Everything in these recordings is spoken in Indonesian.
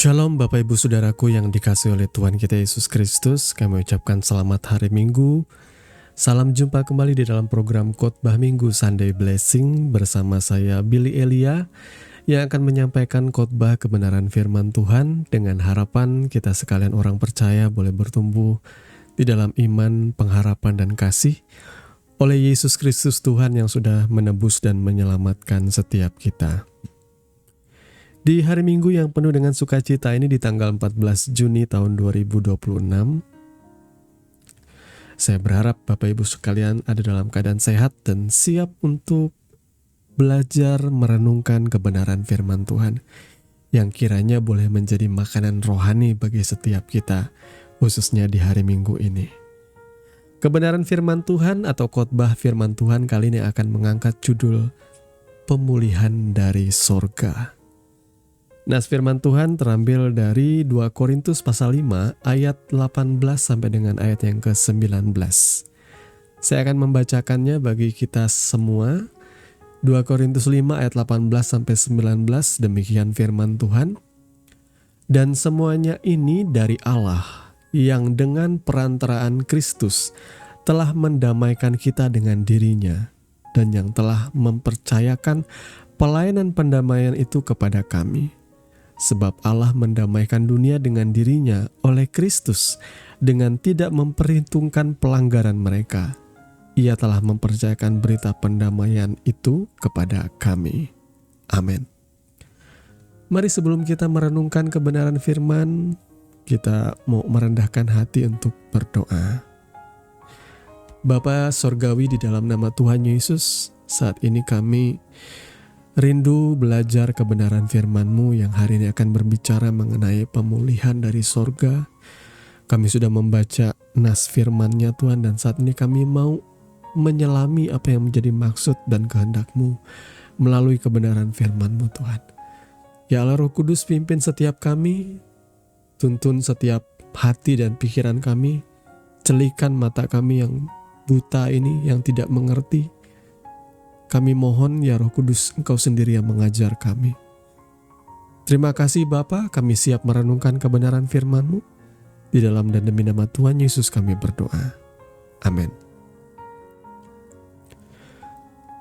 Shalom Bapak Ibu Saudaraku yang dikasihi oleh Tuhan kita Yesus Kristus. Kami ucapkan selamat hari Minggu. Salam jumpa kembali di dalam program Khotbah Minggu Sunday Blessing bersama saya Billy Elia yang akan menyampaikan khotbah kebenaran firman Tuhan dengan harapan kita sekalian orang percaya boleh bertumbuh di dalam iman, pengharapan dan kasih oleh Yesus Kristus Tuhan yang sudah menebus dan menyelamatkan setiap kita. Di hari Minggu yang penuh dengan sukacita ini di tanggal 14 Juni tahun 2026, saya berharap Bapak Ibu sekalian ada dalam keadaan sehat dan siap untuk belajar merenungkan kebenaran firman Tuhan yang kiranya boleh menjadi makanan rohani bagi setiap kita, khususnya di hari Minggu ini. Kebenaran firman Tuhan atau khotbah firman Tuhan kali ini akan mengangkat judul Pemulihan dari Sorga. Nas firman Tuhan terambil dari 2 Korintus pasal 5 ayat 18 sampai dengan ayat yang ke-19. Saya akan membacakannya bagi kita semua. 2 Korintus 5 ayat 18 sampai 19, demikian firman Tuhan. Dan semuanya ini dari Allah yang dengan perantaraan Kristus telah mendamaikan kita dengan dirinya dan yang telah mempercayakan pelayanan pendamaian itu kepada kami. Sebab Allah mendamaikan dunia dengan dirinya oleh Kristus dengan tidak memperhitungkan pelanggaran mereka. Ia telah mempercayakan berita pendamaian itu kepada kami. Amin. Mari sebelum kita merenungkan kebenaran firman, kita mau merendahkan hati untuk berdoa. Bapa Sorgawi, di dalam nama Tuhan Yesus, saat ini kami rindu belajar kebenaran firman-Mu yang hari ini akan berbicara mengenai pemulihan dari sorga. Kami sudah membaca nas firman-Nya Tuhan, dan saat ini kami mau menyelami apa yang menjadi maksud dan kehendak-Mu melalui kebenaran firman-Mu Tuhan. Ya Allah Roh Kudus, pimpin setiap kami, tuntun setiap hati dan pikiran kami, celikan mata kami yang buta ini, yang tidak mengerti. Kami mohon ya Roh Kudus, Engkau sendiri yang mengajar kami. Terima kasih Bapa, kami siap merenungkan kebenaran firman-Mu. Di dalam dan demi nama Tuhan Yesus kami berdoa. Amin.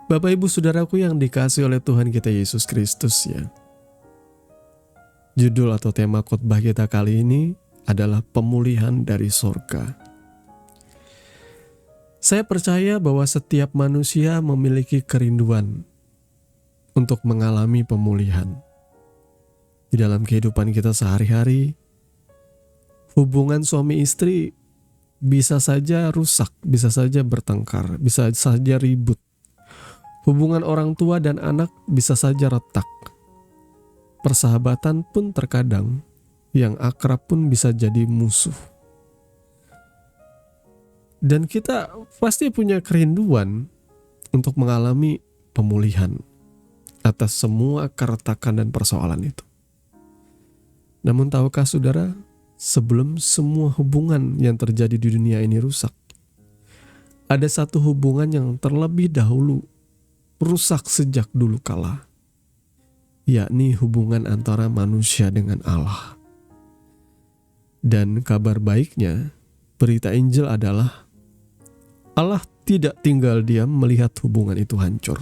Bapak Ibu Saudaraku yang dikasihi oleh Tuhan kita Yesus Kristus ya. Judul atau tema khotbah kita kali ini adalah pemulihan dari sorga. Saya percaya bahwa setiap manusia memiliki kerinduan untuk mengalami pemulihan. Di dalam kehidupan kita sehari-hari, hubungan suami istri bisa saja rusak, bisa saja bertengkar, bisa saja ribut. Hubungan orang tua dan anak bisa saja retak. Persahabatan pun terkadang yang akrab pun bisa jadi musuh. Dan kita pasti punya kerinduan untuk mengalami pemulihan atas semua keretakan dan persoalan itu. Namun tahukah saudara, sebelum semua hubungan yang terjadi di dunia ini rusak, ada satu hubungan yang terlebih dahulu rusak sejak dulu kala, yakni hubungan antara manusia dengan Allah. Dan kabar baiknya, berita Injil adalah Allah tidak tinggal diam melihat hubungan itu hancur.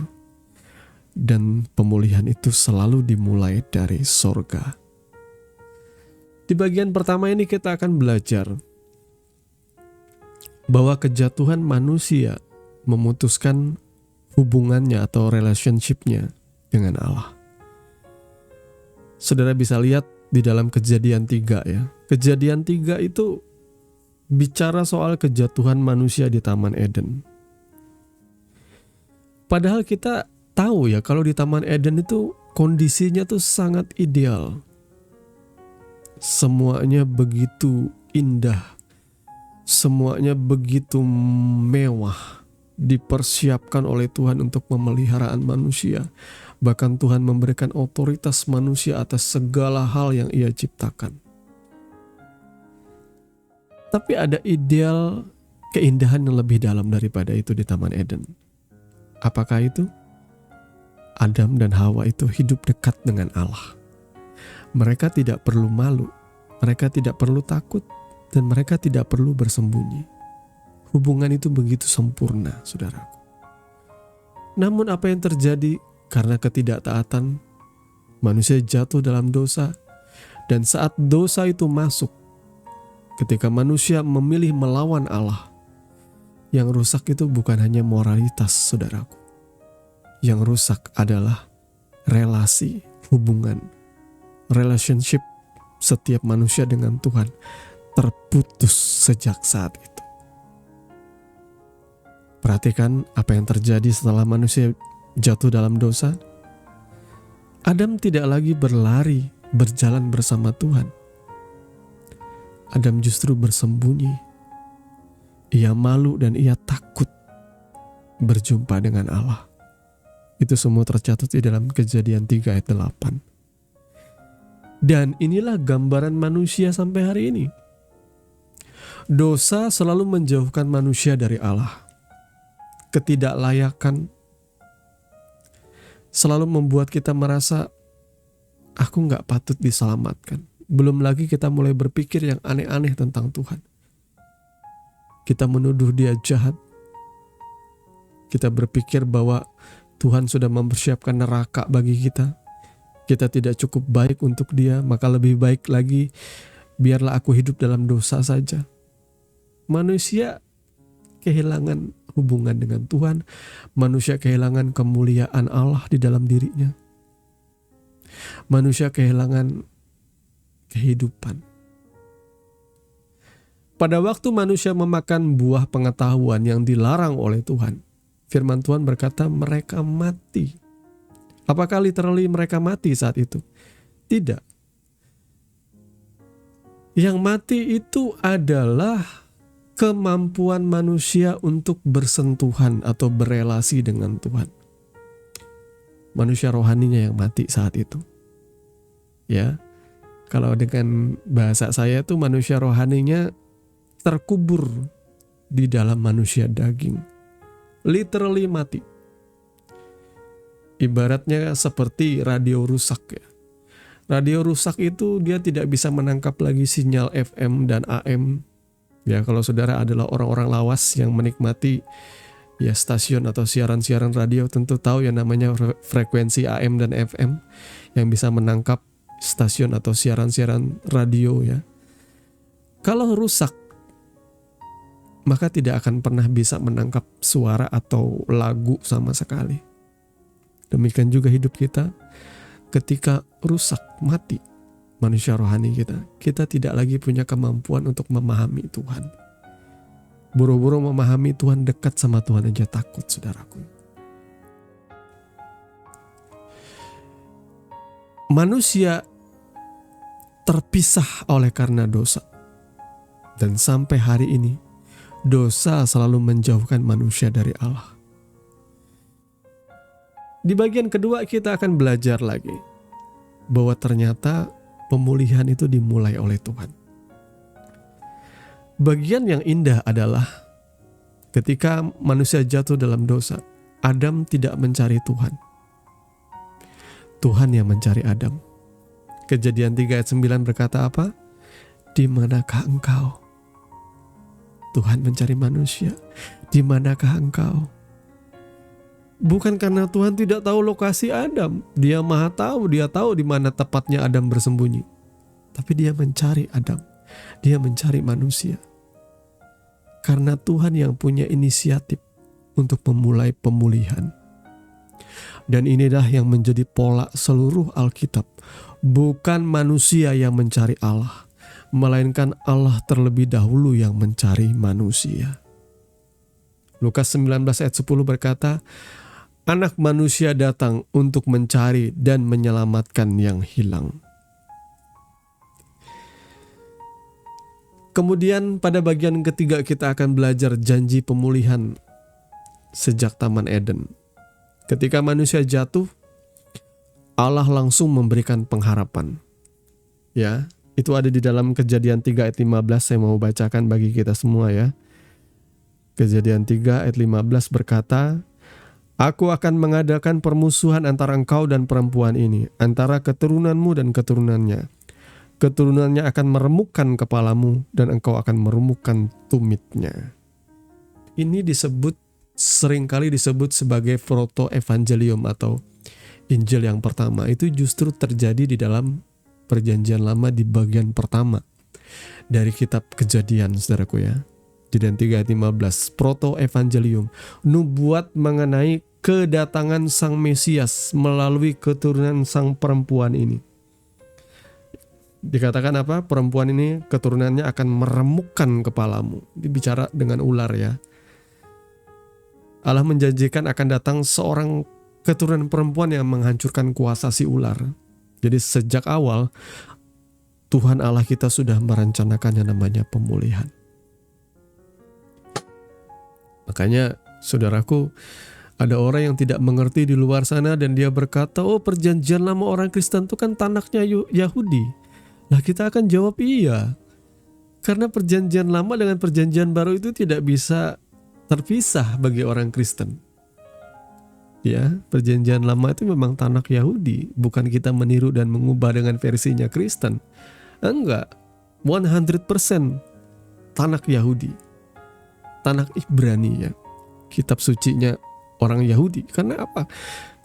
Dan pemulihan itu selalu dimulai dari sorga. Di bagian pertama ini kita akan belajar bahwa kejatuhan manusia memutuskan hubungannya atau relationship-nya dengan Allah. Saudara bisa lihat di dalam Kejadian 3 ya. Kejadian 3 itu bicara soal kejatuhan manusia di Taman Eden. Padahal kita tahu ya kalau di Taman Eden itu kondisinya tuh sangat ideal. Semuanya begitu indah. Semuanya begitu mewah. Dipersiapkan oleh Tuhan untuk pemeliharaan manusia. Bahkan Tuhan memberikan otoritas manusia atas segala hal yang Ia ciptakan. Tapi ada ideal keindahan yang lebih dalam daripada itu di Taman Eden. Apakah itu? Adam dan Hawa itu hidup dekat dengan Allah. Mereka tidak perlu malu, mereka tidak perlu takut, dan mereka tidak perlu bersembunyi. Hubungan itu begitu sempurna, saudaraku. Namun apa yang terjadi karena ketidaktaatan, manusia jatuh dalam dosa, dan saat dosa itu masuk, ketika manusia memilih melawan Allah, yang rusak itu bukan hanya moralitas, saudaraku. Yang rusak adalah relasi, hubungan, relationship setiap manusia dengan Tuhan terputus sejak saat itu. Perhatikan apa yang terjadi setelah manusia jatuh dalam dosa. Adam tidak lagi berlari, berjalan bersama Tuhan. Adam justru bersembunyi. Ia malu dan ia takut berjumpa dengan Allah. Itu semua tercatat di dalam Kejadian 3 ayat 8. Dan inilah gambaran manusia sampai hari ini. Dosa selalu menjauhkan manusia dari Allah. Ketidaklayakan selalu membuat kita merasa, aku gak patut diselamatkan. Belum lagi kita mulai berpikir yang aneh-aneh tentang Tuhan. Kita menuduh dia jahat. Kita berpikir bahwa Tuhan sudah mempersiapkan neraka bagi kita. Kita tidak cukup baik untuk dia, maka lebih baik lagi biarlah aku hidup dalam dosa saja. Manusia kehilangan hubungan dengan Tuhan. Manusia kehilangan kemuliaan Allah di dalam dirinya. Manusia kehilangan kehidupan. Pada waktu manusia memakan buah pengetahuan yang dilarang oleh Tuhan, firman Tuhan berkata mereka mati. Apakah literally mereka mati saat itu? Tidak. Yang mati itu adalah kemampuan manusia untuk bersentuhan atau berelasi dengan Tuhan. Manusia rohaninya yang mati saat itu. Ya. Kalau dengan bahasa saya tuh manusia rohaninya terkubur di dalam manusia daging. Literally mati. Ibaratnya seperti radio rusak ya. Radio rusak itu dia tidak bisa menangkap lagi sinyal FM dan AM. Ya, kalau saudara adalah orang-orang lawas yang menikmati ya stasiun atau siaran-siaran radio, tentu tahu yang namanya frekuensi AM dan FM yang bisa menangkap stasiun atau siaran-siaran radio ya. Kalau rusak, maka tidak akan pernah bisa menangkap suara atau lagu sama sekali. Demikian juga hidup kita ketika rusak, mati manusia rohani kita. Kita tidak lagi punya kemampuan untuk memahami Tuhan. Buru-buru memahami Tuhan, dekat sama Tuhan aja takut, saudaraku. Manusia terpisah oleh karena dosa. Dan sampai hari ini, dosa selalu menjauhkan manusia dari Allah. Di bagian kedua kita akan belajar lagi bahwa ternyata pemulihan itu dimulai oleh Tuhan. Bagian yang indah adalah ketika manusia jatuh dalam dosa, Adam tidak mencari Tuhan. Tuhan yang mencari Adam. Kejadian 3 ayat 9 berkata apa? Di manakah engkau? Tuhan mencari manusia. Di manakah engkau? Bukan karena Tuhan tidak tahu lokasi Adam. Dia maha tahu, dia tahu di mana tepatnya Adam bersembunyi. Tapi dia mencari Adam. Dia mencari manusia. Karena Tuhan yang punya inisiatif untuk memulai pemulihan. Dan inilah yang menjadi pola seluruh Alkitab. Bukan manusia yang mencari Allah, melainkan Allah terlebih dahulu yang mencari manusia. Lukas 19 ayat 10 berkata, Anak manusia datang untuk mencari dan menyelamatkan yang hilang. Kemudian pada bagian ketiga kita akan belajar janji pemulihan sejak Taman Eden. Ketika manusia jatuh, Allah langsung memberikan pengharapan. Ya, itu ada di dalam Kejadian 3 ayat 15, saya mau bacakan bagi kita semua ya. Kejadian 3 ayat 15 berkata, Aku akan mengadakan permusuhan antara engkau dan perempuan ini, antara keturunanmu dan keturunannya. Keturunannya akan meremukkan kepalamu dan engkau akan meremukkan tumitnya. Ini seringkali disebut sebagai proto-evangelium atau Injil yang pertama. Itu justru terjadi di dalam Perjanjian Lama di bagian pertama dari kitab Kejadian, saudaraku ya. Kejadian 3 ayat 15, proto-evangelium, nubuat mengenai kedatangan Sang Mesias melalui keturunan sang perempuan ini. Dikatakan apa? Perempuan ini keturunannya akan meremukkan kepalamu. Dibicara dengan ular ya. Allah menjanjikan akan datang seorang keturunan perempuan yang menghancurkan kuasa si ular. Jadi sejak awal Tuhan Allah kita sudah merencanakan yang namanya pemulihan. Makanya saudaraku, ada orang yang tidak mengerti di luar sana dan dia berkata, oh perjanjian lama orang Kristen itu kan tanahnya Yahudi. Nah kita akan jawab iya. Karena perjanjian lama dengan perjanjian baru itu tidak bisa terpisah bagi orang Kristen. Ya, perjanjian lama itu memang tanah Yahudi, bukan kita meniru dan mengubah dengan versinya Kristen. Enggak, 100% tanah Yahudi. Tanah Ibrani ya. Kitab sucinya orang Yahudi. Karena apa?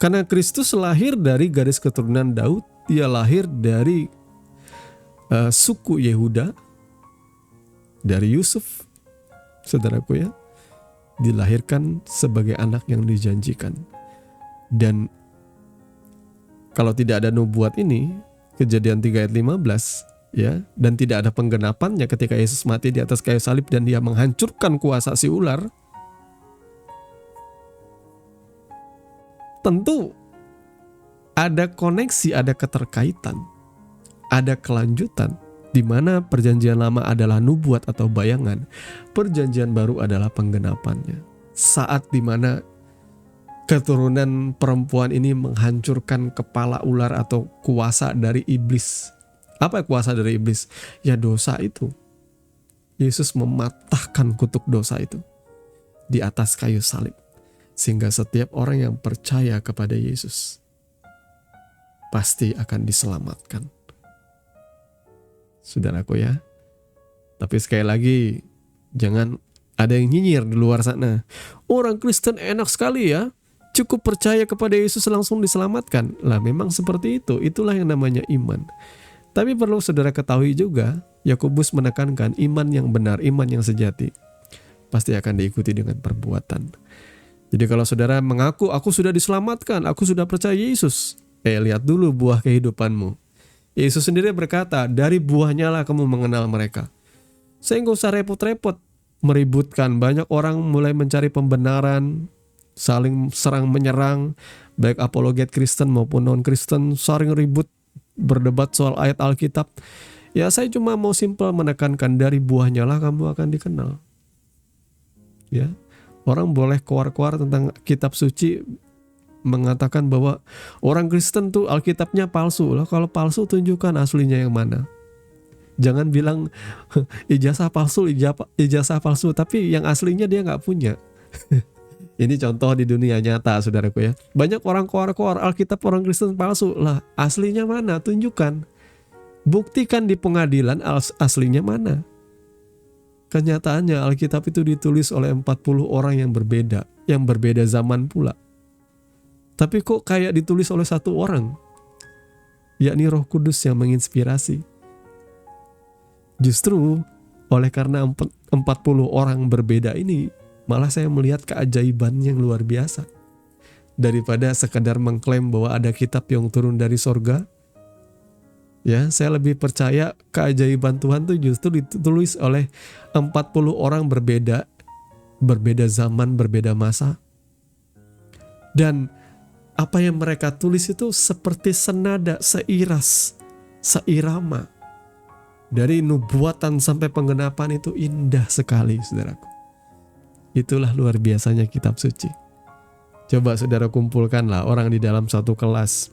Karena Kristus lahir dari garis keturunan Daud, dia lahir dari suku Yehuda, dari Yusuf, saudaraku ya, dilahirkan sebagai anak yang dijanjikan. Dan kalau tidak ada nubuat ini, Kejadian 3 ayat 15 ya, dan tidak ada penggenapannya ketika Yesus mati di atas kayu salib dan dia menghancurkan kuasa si ular, tentu ada koneksi, ada keterkaitan, ada kelanjutan, di mana perjanjian lama adalah nubuat atau bayangan, perjanjian baru adalah penggenapannya. Saat di mana keturunan perempuan ini menghancurkan kepala ular atau kuasa dari iblis. Apa kuasa dari iblis? Ya dosa itu. Yesus mematahkan kutuk dosa itu di atas kayu salib. Sehingga setiap orang yang percaya kepada Yesus pasti akan diselamatkan. Saudaraku ya. Tapi sekali lagi, jangan ada yang nyinyir di luar sana. Orang Kristen enak sekali ya, cukup percaya kepada Yesus langsung diselamatkan. Lah memang seperti itu, itulah yang namanya iman. Tapi perlu saudara ketahui juga, Yakobus menekankan iman yang benar, iman yang sejati pasti akan diikuti dengan perbuatan. Jadi kalau saudara mengaku, aku sudah diselamatkan, aku sudah percaya Yesus, lihat dulu buah kehidupanmu. Yesus sendiri berkata, dari buahnya lah kamu mengenal mereka. Saya nggak usah repot-repot meributkan. Banyak orang mulai mencari pembenaran, saling serang menyerang, baik apologet Kristen maupun non-Kristen, saling ribut, berdebat soal ayat Alkitab. Ya saya cuma mau simpel menekankan, dari buahnya lah kamu akan dikenal. Ya, orang boleh keluar-keluar tentang kitab suci, mengatakan bahwa orang Kristen tuh Alkitabnya palsu. Lah kalau palsu tunjukkan aslinya yang mana. Jangan bilang ijazah palsu, ijazah palsu, tapi yang aslinya dia nggak punya. Ini contoh di dunia nyata, saudaraku ya. Banyak orang keluar Alkitab orang Kristen palsu. Lah aslinya mana? Tunjukkan. Buktikan di pengadilan aslinya mana. Kenyataannya Alkitab itu ditulis oleh 40 orang yang berbeda zaman pula. Tapi kok kayak ditulis oleh satu orang, yakni Roh Kudus yang menginspirasi. Justru oleh karena 40 orang berbeda ini, malah saya melihat keajaiban yang luar biasa. Daripada sekadar mengklaim bahwa ada kitab yang turun dari sorga, ya saya lebih percaya keajaiban Tuhan itu justru ditulis oleh 40 orang berbeda zaman, berbeda masa. Dan apa yang mereka tulis itu seperti senada, seiras, seirama. Dari nubuatan sampai penggenapan itu indah sekali, saudaraku. Itulah luar biasanya kitab suci. Coba saudara kumpulkanlah orang di dalam satu kelas.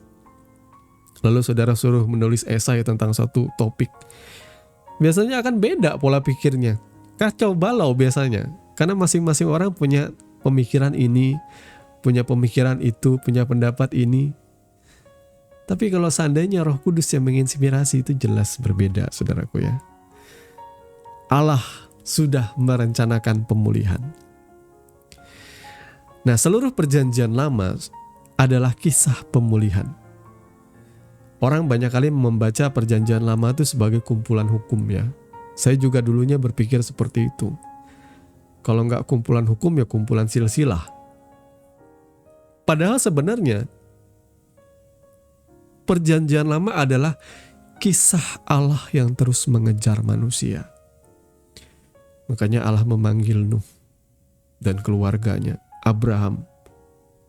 Lalu saudara suruh menulis esai tentang satu topik. Biasanya akan beda pola pikirnya. Kacau balau biasanya. Karena masing-masing orang punya pemikiran ini, punya pemikiran itu, punya pendapat ini. Tapi kalau seandainya Roh Kudus yang menginspirasi, itu jelas berbeda, saudaraku ya. Allah sudah merencanakan pemulihan. Nah, seluruh perjanjian lama adalah kisah pemulihan. Orang banyak kali membaca perjanjian lama itu sebagai kumpulan hukum ya. Saya juga dulunya berpikir seperti itu. Kalau nggak kumpulan hukum ya kumpulan silsilah. Padahal sebenarnya perjanjian lama adalah kisah Allah yang terus mengejar manusia. Makanya Allah memanggil Nuh dan keluarganya, Abraham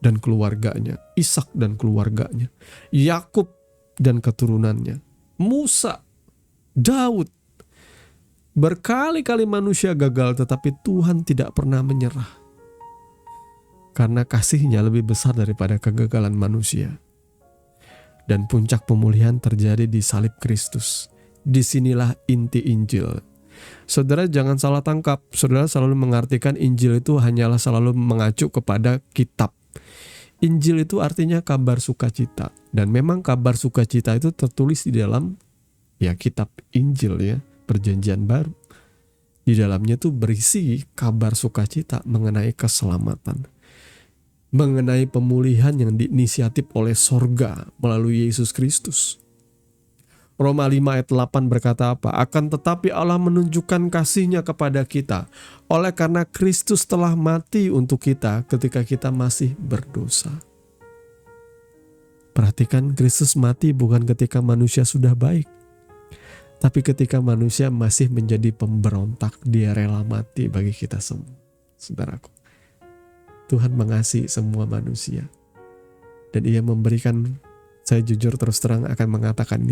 dan keluarganya, Ishak dan keluarganya, Yakub dan keturunannya, Musa, Daud. Berkali-kali manusia gagal, tetapi Tuhan tidak pernah menyerah. Karena kasih-Nya lebih besar daripada kegagalan manusia. Dan puncak pemulihan terjadi di salib Kristus. Disinilah inti Injil. Saudara jangan salah tangkap. Saudara selalu mengartikan Injil itu hanyalah selalu mengacu kepada kitab. Injil itu artinya kabar sukacita. Dan memang kabar sukacita itu tertulis di dalam ya kitab Injil ya, Perjanjian Baru. Di dalamnya itu berisi kabar sukacita mengenai keselamatan. Mengenai pemulihan yang diinisiatif oleh sorga melalui Yesus Kristus. Roma 5 ayat 8 berkata apa? Akan tetapi Allah menunjukkan kasih-Nya kepada kita oleh karena Kristus telah mati untuk kita ketika kita masih berdosa. Perhatikan, Kristus mati bukan ketika manusia sudah baik, tapi ketika manusia masih menjadi pemberontak, Dia rela mati bagi kita semua. Saudaraku, Tuhan mengasihi semua manusia. Dan Ia memberikan, saya jujur terus terang akan mengatakan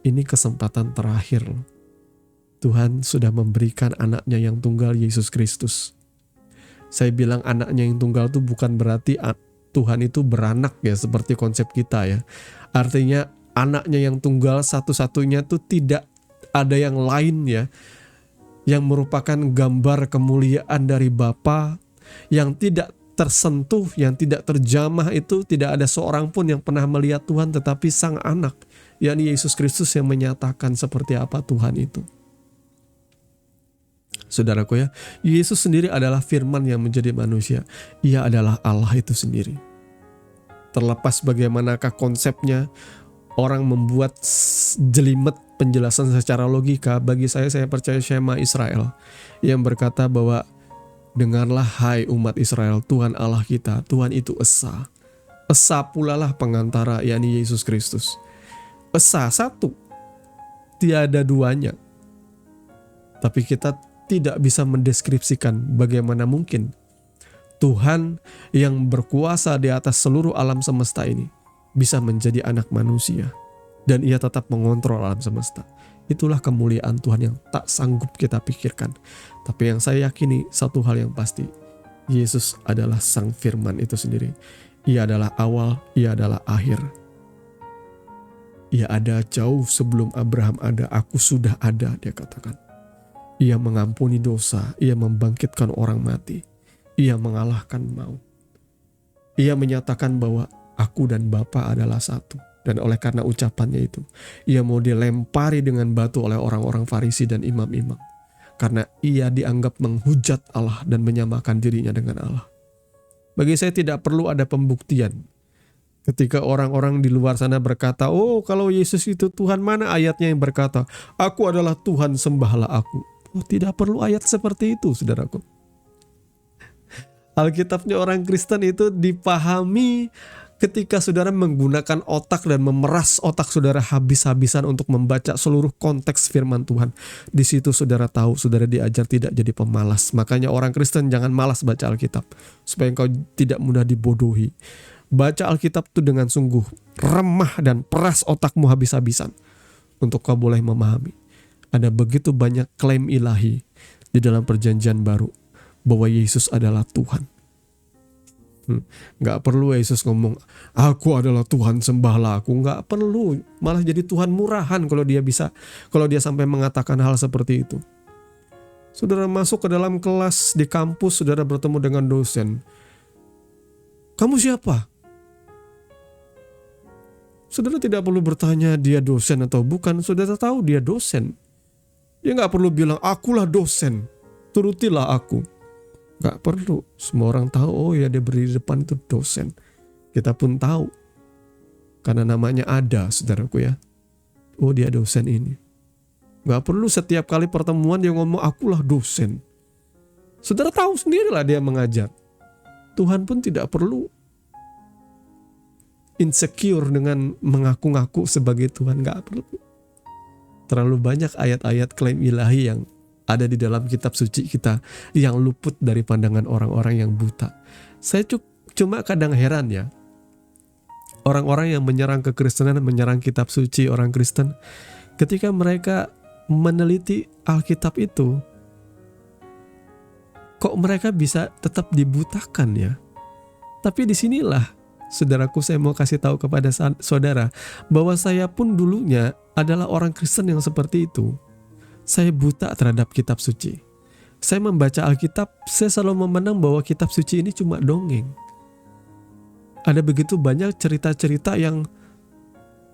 ini kesempatan terakhir. Tuhan sudah memberikan anaknya yang tunggal, Yesus Kristus. Saya bilang anaknya yang tunggal itu bukan berarti Tuhan itu beranak ya, seperti konsep kita ya. Artinya anaknya yang tunggal satu-satunya itu tidak ada yang lain ya, yang merupakan gambar kemuliaan dari Bapa yang tidak tersentuh, yang tidak terjamah. Itu tidak ada seorang pun yang pernah melihat Tuhan, tetapi Sang Anak, yakni Yesus Kristus, yang menyatakan seperti apa Tuhan itu. Saudaraku ya, Yesus sendiri adalah firman yang menjadi manusia. Ia adalah Allah itu sendiri. Terlepas bagaimanakah konsepnya, orang membuat jelimet penjelasan secara logika, bagi saya percaya Shema Israel yang berkata bahwa dengarlah hai umat Israel, Tuhan Allah kita, Tuhan itu Esa. Esa pula lah pengantara, yakni Yesus Kristus. Esa satu, tiada duanya. Tapi kita tidak bisa mendeskripsikan bagaimana mungkin Tuhan yang berkuasa di atas seluruh alam semesta ini bisa menjadi anak manusia. Dan Ia tetap mengontrol alam semesta. Itulah kemuliaan Tuhan yang tak sanggup kita pikirkan. Tapi yang saya yakini satu hal yang pasti, Yesus adalah Sang Firman itu sendiri. Ia adalah awal, Ia adalah akhir. Ia ada jauh sebelum Abraham ada, aku sudah ada, Dia katakan. Ia mengampuni dosa, Ia membangkitkan orang mati, Ia mengalahkan maut. Ia menyatakan bahwa aku dan Bapa adalah satu. Dan oleh karena ucapannya itu, Ia mau dilempari dengan batu oleh orang-orang Farisi dan imam-imam. Karena Ia dianggap menghujat Allah dan menyamakan dirinya dengan Allah. Bagi saya tidak perlu ada pembuktian. Ketika orang-orang di luar sana berkata, oh kalau Yesus itu Tuhan, mana ayatnya yang berkata, aku adalah Tuhan, sembahlah aku. Oh, tidak perlu ayat seperti itu, saudaraku. Alkitabnya orang Kristen itu dipahami ketika saudara menggunakan otak dan memeras otak saudara habis-habisan untuk membaca seluruh konteks firman Tuhan. Di situ saudara tahu, saudara diajar tidak jadi pemalas. Makanya orang Kristen jangan malas baca Alkitab, supaya engkau tidak mudah dibodohi. Baca Alkitab itu dengan sungguh, remah dan peras otakmu habis-habisan untuk kau boleh memahami. Ada begitu banyak klaim ilahi di dalam perjanjian baru bahwa Yesus adalah Tuhan. Gak perlu Yesus ngomong, aku adalah Tuhan, sembahlah aku. Gak perlu, malah jadi Tuhan murahan kalau dia sampai mengatakan hal seperti itu. Saudara masuk ke dalam kelas di kampus, saudara bertemu dengan dosen. Kamu siapa? Saudara tidak perlu bertanya dia dosen atau bukan. Saudara tahu dia dosen. Dia gak perlu bilang, akulah dosen, turutilah aku. Gak perlu. Semua orang tahu, oh ya dia berdiri di depan itu dosen. Kita pun tahu. Karena namanya ada, saudaraku ya. Oh dia dosen ini. Gak perlu setiap kali pertemuan dia ngomong, akulah dosen. Saudara tahu sendirilah dia mengajar. Tuhan pun tidak perlu insecure dengan mengaku-ngaku sebagai Tuhan. Gak perlu. Terlalu banyak ayat-ayat klaim ilahi yang ada di dalam kitab suci kita yang luput dari pandangan orang-orang yang buta. Saya cuma kadang heran ya. Orang-orang yang menyerang kekristenan, menyerang kitab suci orang Kristen, ketika mereka meneliti Alkitab itu, kok mereka bisa tetap dibutakan ya? Tapi disinilah, saudaraku, saya mau kasih tahu kepada saudara bahwa saya pun dulunya adalah orang Kristen yang seperti itu. Saya buta terhadap kitab suci. Saya membaca Alkitab, saya selalu memandang bahwa kitab suci ini cuma dongeng. Ada begitu banyak cerita-cerita yang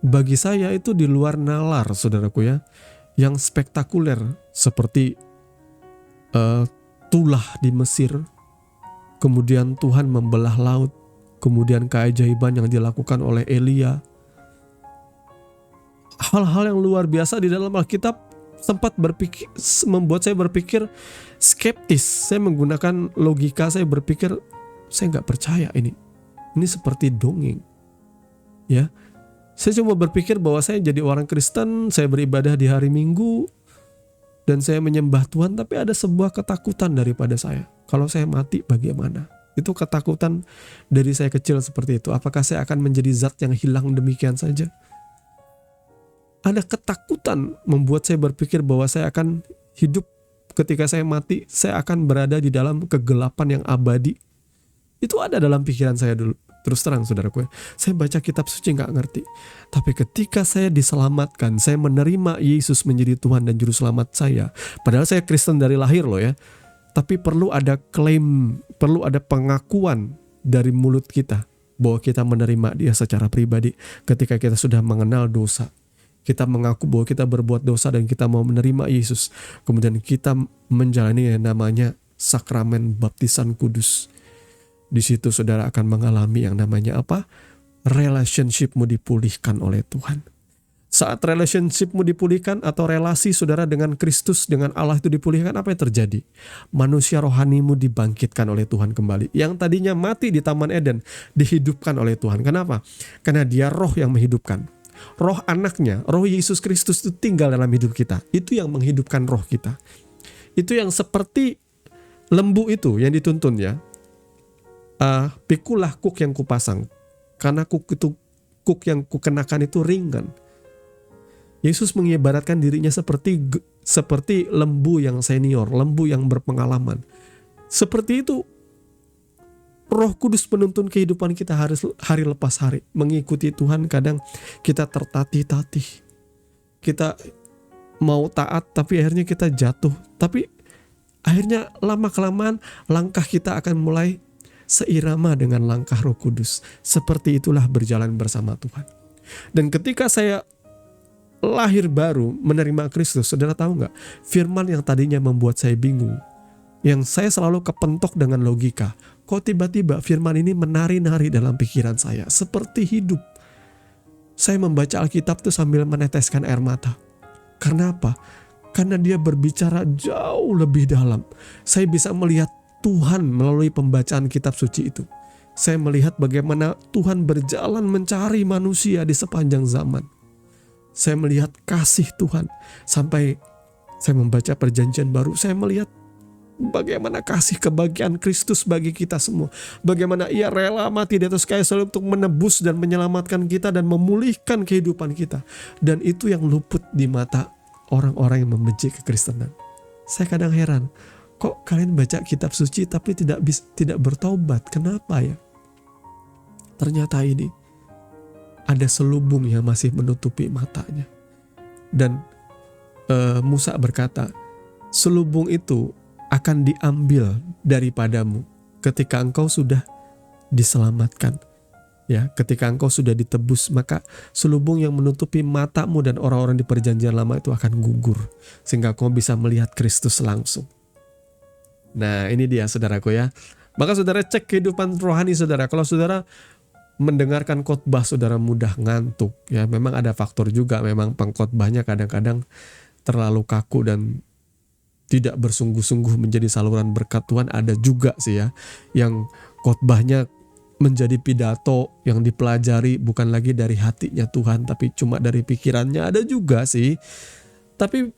bagi saya itu di luar nalar, saudaraku ya, yang spektakuler seperti tulah di Mesir, kemudian Tuhan membelah laut, kemudian keajaiban yang dilakukan oleh Elia. Hal-hal yang luar biasa di dalam Alkitab sempat membuat saya berpikir skeptis. Saya menggunakan logika, saya berpikir saya nggak percaya ini seperti dongeng. Ya, saya cuma berpikir bahwa saya jadi orang Kristen, saya beribadah di hari Minggu dan saya menyembah Tuhan, tapi ada sebuah ketakutan daripada saya. Kalau saya mati bagaimana? Itu ketakutan dari saya kecil seperti itu. Apakah saya akan menjadi zat yang hilang demikian saja? Ada ketakutan membuat saya berpikir bahwa saya akan hidup ketika saya mati, saya akan berada di dalam kegelapan yang abadi. Itu ada dalam pikiran saya dulu. Terus terang saudaraku, saya baca kitab suci gak ngerti. Tapi ketika saya diselamatkan, saya menerima Yesus menjadi Tuhan dan Juru Selamat saya. Padahal saya Kristen dari lahir loh ya. Tapi perlu ada klaim, perlu ada pengakuan dari mulut kita bahwa kita menerima Dia secara pribadi ketika kita sudah mengenal dosa. Kita mengaku bahwa kita berbuat dosa dan kita mau menerima Yesus. Kemudian kita menjalani yang namanya sakramen baptisan kudus. Di situ saudara akan mengalami yang namanya apa? Relationship-mu dipulihkan oleh Tuhan. Saat relationship-mu dipulihkan atau relasi saudara dengan Kristus, dengan Allah itu dipulihkan, apa yang terjadi? Manusia rohanimu dibangkitkan oleh Tuhan kembali. Yang tadinya mati di Taman Eden, dihidupkan oleh Tuhan. Kenapa? Karena Dia roh yang menghidupkan. Roh anaknya, roh Yesus Kristus itu tinggal dalam hidup kita. Itu yang menghidupkan roh kita. Itu yang seperti lembu itu yang dituntun ya. Pikulah kuk yang kupasang, karena kuk yang kukenakan itu ringan. Yesus mengibaratkan dirinya seperti lembu yang senior, lembu yang berpengalaman. Seperti itu Roh Kudus menuntun kehidupan kita hari lepas hari. Mengikuti Tuhan kadang kita tertatih-tatih. Kita mau taat tapi akhirnya kita jatuh. Tapi akhirnya lama-kelamaan langkah kita akan mulai seirama dengan langkah Roh Kudus. Seperti itulah berjalan bersama Tuhan. Dan ketika saya lahir baru menerima Kristus, saudara tahu gak? Firman yang tadinya membuat saya bingung, yang saya selalu kepentok dengan logika, kok tiba-tiba firman ini menari-nari dalam pikiran saya, seperti hidup. Saya membaca Alkitab itu sambil meneteskan air mata. Karena apa? Karena dia berbicara jauh lebih dalam. Saya bisa melihat Tuhan melalui pembacaan kitab suci itu. Saya melihat bagaimana Tuhan berjalan mencari manusia di sepanjang zaman. Saya melihat kasih Tuhan. Sampai saya membaca perjanjian baru, saya melihat bagaimana kasih kebahagiaan Kristus bagi kita semua. Bagaimana Ia rela mati di atas kayu salib untuk menebus dan menyelamatkan kita dan memulihkan kehidupan kita. Dan itu yang luput di mata orang-orang yang membenci kekristenan. Saya kadang heran, kok kalian baca kitab suci tapi tidak bertobat? Kenapa ya? Ternyata ini ada selubung yang masih menutupi matanya. Dan Musa berkata, selubung itu akan diambil daripadamu ketika engkau sudah diselamatkan. Ya, ketika engkau sudah ditebus, maka selubung yang menutupi matamu dan orang-orang di perjanjian lama itu akan gugur, sehingga kau bisa melihat Kristus langsung. Nah, ini dia saudaraku ya. Maka saudara cek kehidupan rohani saudara. Kalau saudara mendengarkan khotbah, saudara mudah ngantuk. Ya, memang ada faktor juga, memang pengkhotbahnya kadang-kadang terlalu kaku dan tidak bersungguh-sungguh menjadi saluran berkat Tuhan. Ada juga sih ya, yang khotbahnya menjadi pidato yang dipelajari bukan lagi dari hatinya Tuhan, tapi cuma dari pikirannya. Ada juga sih. Tapi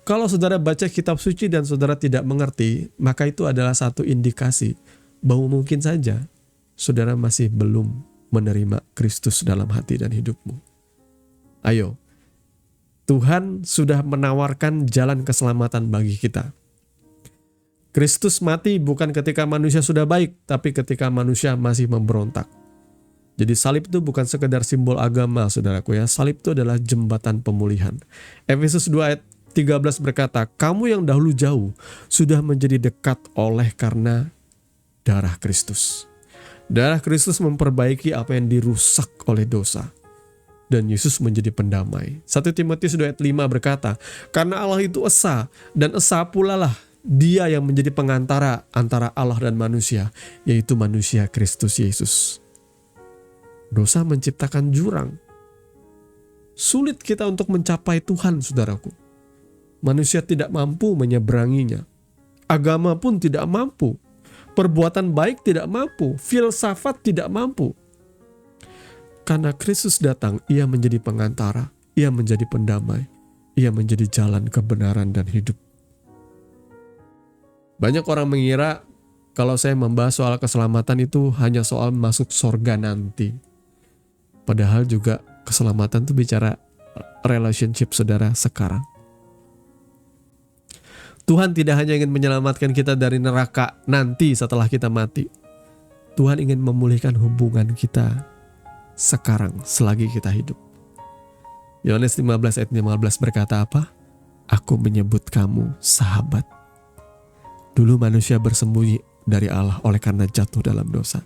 kalau saudara baca kitab suci dan saudara tidak mengerti, maka itu adalah satu indikasi bahwa mungkin saja saudara masih belum menerima Kristus dalam hati dan hidupmu. Ayo, Tuhan sudah menawarkan jalan keselamatan bagi kita. Kristus mati bukan ketika manusia sudah baik, tapi ketika manusia masih memberontak. Jadi salib itu bukan sekedar simbol agama, saudaraku ya. Salib itu adalah jembatan pemulihan. Efesus 2 ayat 13 berkata, kamu yang dahulu jauh sudah menjadi dekat oleh karena darah Kristus. Darah Kristus memperbaiki apa yang dirusak oleh dosa. Dan Yesus menjadi pendamai. 1 Timotius 2 ayat 5 berkata, karena Allah itu esa, dan esa pula lah Dia yang menjadi pengantara antara Allah dan manusia, yaitu manusia Kristus Yesus. Dosa menciptakan jurang. Sulit kita untuk mencapai Tuhan, saudaraku. Manusia tidak mampu menyeberanginya. Agama pun tidak mampu. Perbuatan baik tidak mampu. Filsafat tidak mampu. Karena Kristus datang, Ia menjadi pengantara. Ia menjadi pendamai. Ia menjadi jalan kebenaran dan hidup. Banyak orang mengira kalau saya membahas soal keselamatan itu hanya soal masuk surga nanti. Padahal juga keselamatan itu bicara relationship saudara sekarang. Tuhan tidak hanya ingin menyelamatkan kita dari neraka nanti setelah kita mati. Tuhan ingin memulihkan hubungan kita sekarang selagi kita hidup. Yohanes 15 ayat 15 berkata apa? Aku menyebut kamu sahabat. Dulu manusia bersembunyi dari Allah oleh karena jatuh dalam dosa.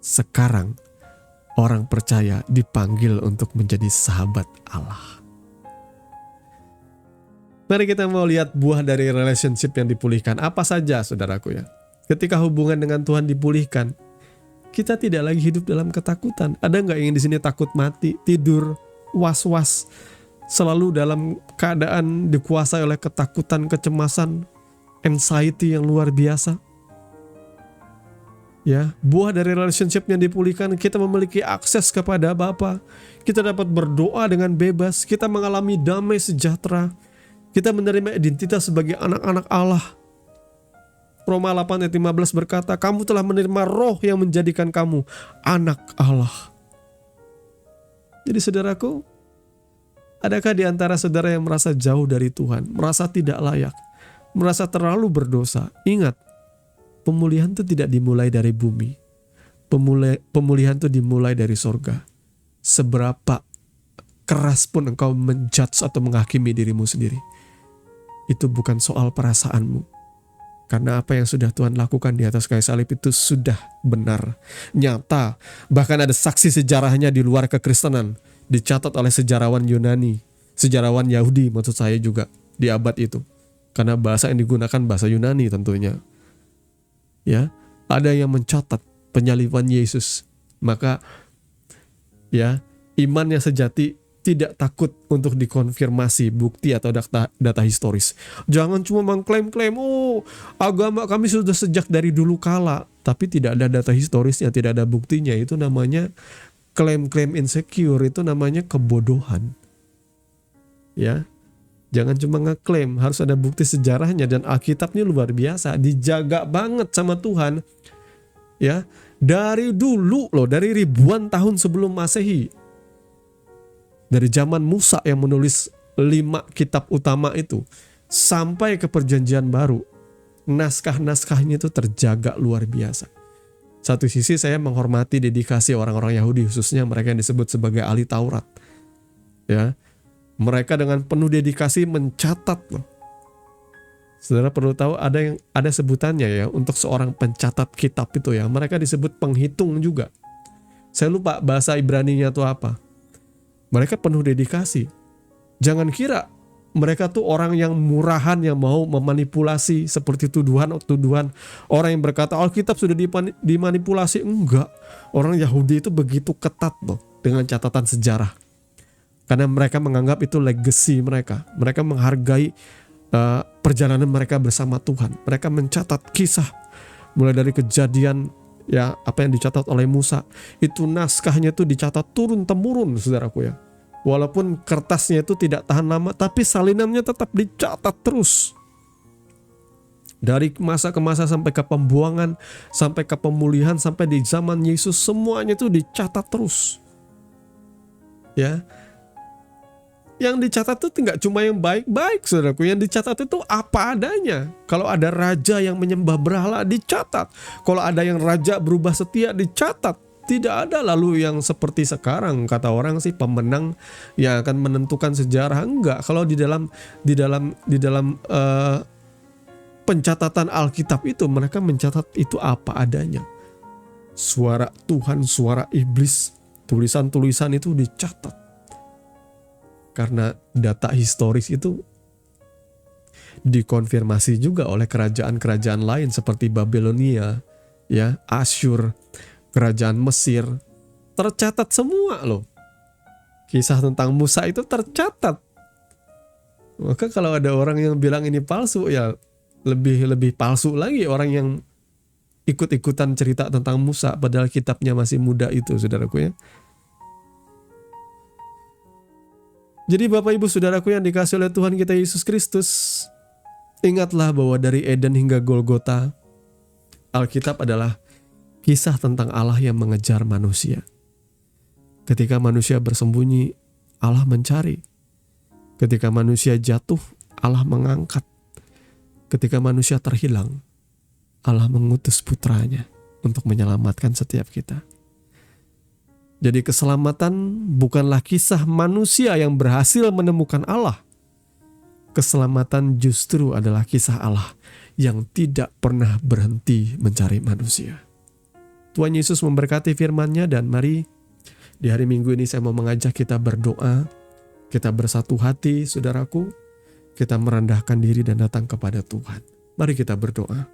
Sekarang orang percaya dipanggil untuk menjadi sahabat Allah. Mari kita mau lihat buah dari relationship yang dipulihkan. Apa saja saudaraku ya? Ketika hubungan dengan Tuhan dipulihkan, kita tidak lagi hidup dalam ketakutan. Ada nggak yang di sini takut mati, tidur, was-was, selalu dalam keadaan dikuasai oleh ketakutan, kecemasan, anxiety yang luar biasa? Ya, buah dari relationship yang dipulihkan, kita memiliki akses kepada Bapa. Kita dapat berdoa dengan bebas, kita mengalami damai sejahtera. Kita menerima identitas sebagai anak-anak Allah. Roma 8 ayat 15 berkata, kamu telah menerima roh yang menjadikan kamu anak Allah. Jadi saudaraku, adakah di antara saudara yang merasa jauh dari Tuhan, merasa tidak layak, merasa terlalu berdosa? Ingat, pemulihan itu tidak dimulai dari bumi. Pemulihan itu dimulai dari sorga. Seberapa keras pun engkau menjudge atau menghakimi dirimu sendiri, itu bukan soal perasaanmu. Karena apa yang sudah Tuhan lakukan di atas kayu salib itu sudah benar, nyata. Bahkan ada saksi sejarahnya di luar kekristenan, dicatat oleh sejarawan Yunani, sejarawan Yahudi maksud saya juga di abad itu. Karena bahasa yang digunakan bahasa Yunani tentunya. Ya, ada yang mencatat penyaliban Yesus. Maka ya, iman yang sejati tidak takut untuk dikonfirmasi bukti atau data historis. Jangan cuma mengklaim-klaim, oh agama kami sudah sejak dari dulu kala, tapi tidak ada data historisnya, tidak ada buktinya. Itu namanya klaim-klaim insecure, itu namanya kebodohan. Ya, jangan cuma ngeklaim, harus ada bukti sejarahnya. Dan Alkitabnya luar biasa, dijaga banget sama Tuhan. Ya, dari dulu loh, dari ribuan tahun sebelum Masehi. Dari zaman Musa yang menulis 5 kitab utama itu sampai ke perjanjian baru, naskah-naskahnya itu terjaga luar biasa. Satu sisi saya menghormati dedikasi orang-orang Yahudi, khususnya mereka yang disebut sebagai ahli Taurat. Ya, mereka dengan penuh dedikasi mencatat loh Saudara perlu tahu ada sebutannya ya untuk seorang pencatat kitab itu ya. Mereka disebut penghitung juga. Saya lupa bahasa Ibraninya itu apa. Mereka penuh dedikasi. Jangan kira mereka tuh orang yang murahan yang mau memanipulasi seperti tuduhan orang yang berkata Alkitab sudah dimanipulasi. Enggak. Orang Yahudi itu begitu ketat loh dengan catatan sejarah. Karena mereka menganggap itu legacy mereka. Mereka menghargai perjalanan mereka bersama Tuhan. Mereka mencatat kisah mulai dari kejadian ya apa yang dicatat oleh Musa. Itu naskahnya itu dicatat turun temurun saudaraku ya. Walaupun kertasnya itu tidak tahan lama, tapi salinannya tetap dicatat terus. Dari masa ke masa sampai ke pembuangan, sampai ke pemulihan, sampai di zaman Yesus, semuanya itu dicatat terus. Ya. Yang dicatat itu tidak cuma yang baik-baik saudaraku. Yang dicatat itu apa adanya. Kalau ada raja yang menyembah berhala, dicatat. Kalau ada yang raja berubah setia, dicatat. Tidak ada lalu yang seperti sekarang kata orang sih pemenang yang akan menentukan sejarah. Enggak. Kalau di dalam pencatatan Alkitab itu mereka mencatat itu apa adanya. Suara Tuhan, suara iblis, tulisan-tulisan itu dicatat. Karena data historis itu dikonfirmasi juga oleh kerajaan-kerajaan lain seperti Babilonia, ya, Asyur, kerajaan Mesir, tercatat semua loh. Kisah tentang Musa itu tercatat. Maka kalau ada orang yang bilang ini palsu, ya lebih palsu lagi orang yang ikut-ikutan cerita tentang Musa padahal kitabnya masih muda itu, saudaraku ya. Jadi Bapak Ibu Saudaraku yang dikasihi oleh Tuhan kita Yesus Kristus, ingatlah bahwa dari Eden hingga Golgota, Alkitab adalah kisah tentang Allah yang mengejar manusia. Ketika manusia bersembunyi, Allah mencari. Ketika manusia jatuh, Allah mengangkat. Ketika manusia terhilang, Allah mengutus putranya untuk menyelamatkan setiap kita. Jadi keselamatan bukanlah kisah manusia yang berhasil menemukan Allah. Keselamatan justru adalah kisah Allah yang tidak pernah berhenti mencari manusia. Tuhan Yesus memberkati firman-Nya dan mari di hari Minggu ini saya mau mengajak kita berdoa. Kita bersatu hati saudaraku. Kita merendahkan diri dan datang kepada Tuhan. Mari kita berdoa.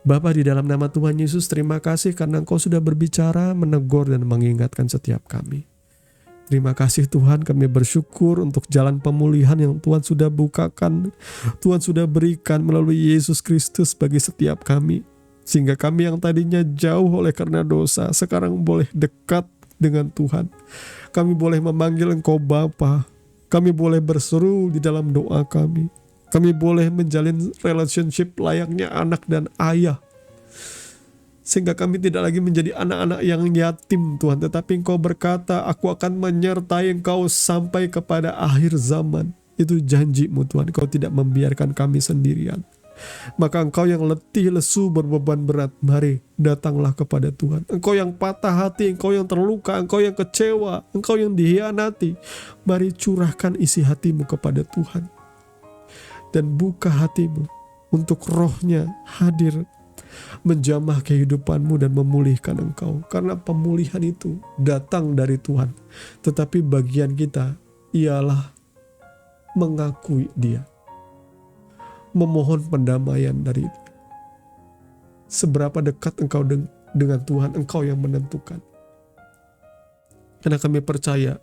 Bapa di dalam nama Tuhan Yesus, terima kasih karena Engkau sudah berbicara, menegur dan mengingatkan setiap kami. Terima kasih Tuhan, kami bersyukur untuk jalan pemulihan yang Tuhan sudah bukakan, Tuhan sudah berikan melalui Yesus Kristus bagi setiap kami. Sehingga kami yang tadinya jauh oleh karena dosa, sekarang boleh dekat dengan Tuhan. Kami boleh memanggil Engkau Bapa, kami boleh berseru di dalam doa kami. Kami boleh menjalin relationship layaknya anak dan ayah. Sehingga kami tidak lagi menjadi anak-anak yang yatim Tuhan. Tetapi Engkau berkata, aku akan menyertai Engkau sampai kepada akhir zaman. Itu janji-Mu Tuhan. Engkau tidak membiarkan kami sendirian. Maka Engkau yang letih, lesu, berbeban berat, mari datanglah kepada Tuhan. Engkau yang patah hati, Engkau yang terluka, Engkau yang kecewa, Engkau yang dihianati, mari curahkan isi hatimu kepada Tuhan. Dan buka hatimu untuk Roh-Nya hadir menjamah kehidupanmu dan memulihkan engkau. Karena pemulihan itu datang dari Tuhan. Tetapi bagian kita ialah mengakui Dia. Memohon pendamaian dari Dia. Seberapa dekat engkau dengan Tuhan, engkau yang menentukan. Karena kami percaya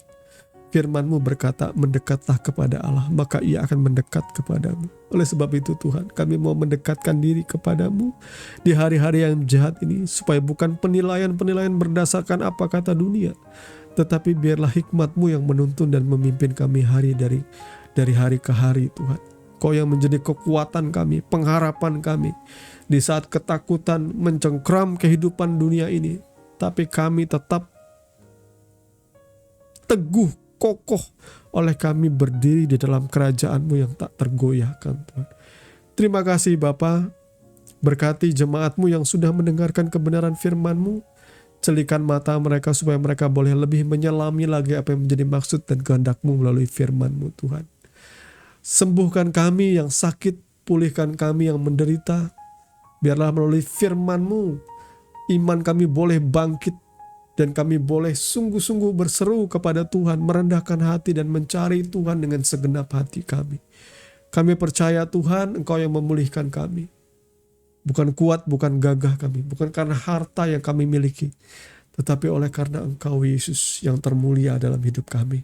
firman-Mu berkata, mendekatlah kepada Allah, maka Ia akan mendekat kepadamu. Oleh sebab itu Tuhan, kami mau mendekatkan diri kepadamu di hari-hari yang jahat ini, supaya bukan penilaian-penilaian berdasarkan apa kata dunia, tetapi biarlah hikmat-Mu yang menuntun dan memimpin kami dari hari ke hari Tuhan. Kau yang menjadi kekuatan kami, pengharapan kami, di saat ketakutan mencengkram kehidupan dunia ini, tapi kami tetap teguh, kokoh oleh kami berdiri di dalam kerajaan-Mu yang tak tergoyahkan Tuhan. Terima kasih Bapa, berkati jemaat-Mu yang sudah mendengarkan kebenaran firman-Mu, celikan mata mereka supaya mereka boleh lebih menyelami lagi apa yang menjadi maksud dan kehendak-Mu melalui firman-Mu Tuhan. Sembuhkan kami yang sakit pulihkan kami yang menderita. Biarlah melalui firman-Mu, iman kami boleh bangkit dan kami boleh sungguh-sungguh berseru kepada Tuhan, merendahkan hati dan mencari Tuhan dengan segenap hati kami. Kami percaya Tuhan, Engkau yang memulihkan kami. Bukan kuat, bukan gagah kami, bukan karena harta yang kami miliki, tetapi oleh karena Engkau Yesus yang termulia dalam hidup kami.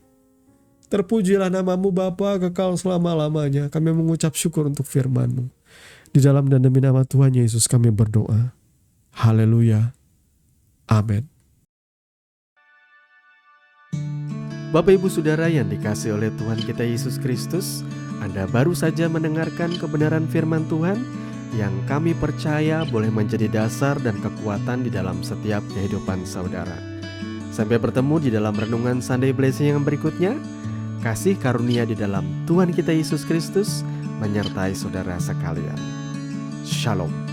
Terpujilah nama-Mu Bapa kekal selama-lamanya. Kami mengucap syukur untuk firman-Mu. Di dalam dan demi nama Tuhan Yesus kami berdoa. Haleluya. Amin. Bapak Ibu Saudara yang dikasihi oleh Tuhan kita Yesus Kristus, Anda baru saja mendengarkan kebenaran firman Tuhan yang kami percaya boleh menjadi dasar dan kekuatan di dalam setiap kehidupan saudara. Sampai bertemu di dalam renungan Sunday Blessing yang berikutnya. Kasih karunia di dalam Tuhan kita Yesus Kristus menyertai saudara sekalian. Shalom.